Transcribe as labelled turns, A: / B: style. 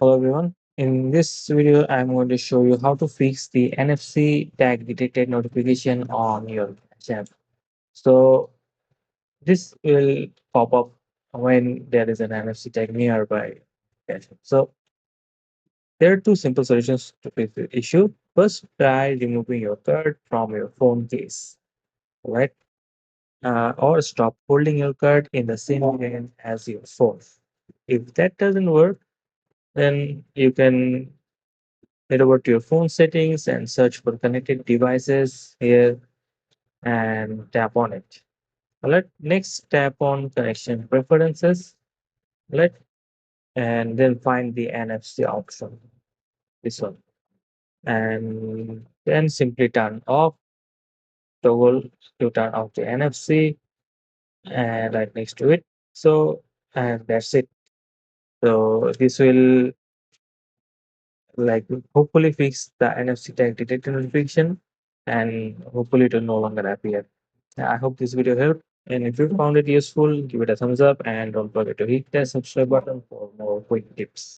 A: Hello everyone. In this video, I'm going to show you how to fix the NFC tag detected notification on your app. So this will pop up when there is an NFC tag nearby. So there are two simple solutions to fix the issue. First, try removing your card from your phone case, right? Or stop holding your card in the same hand as your phone. If that doesn't work, then you can head over to your phone settings and search for connected devices here and tap on it. Next tap on connection preferences. Let and then find the NFC option. This one. And then simply turn off toggle to turn off the NFC and right next to it. So and that's it. So this will like hopefully fix the NFC tag detected notification and hopefully it will no longer appear. I hope this video helped. And if you found it useful, give it a thumbs up and don't forget to hit the subscribe button for more quick tips.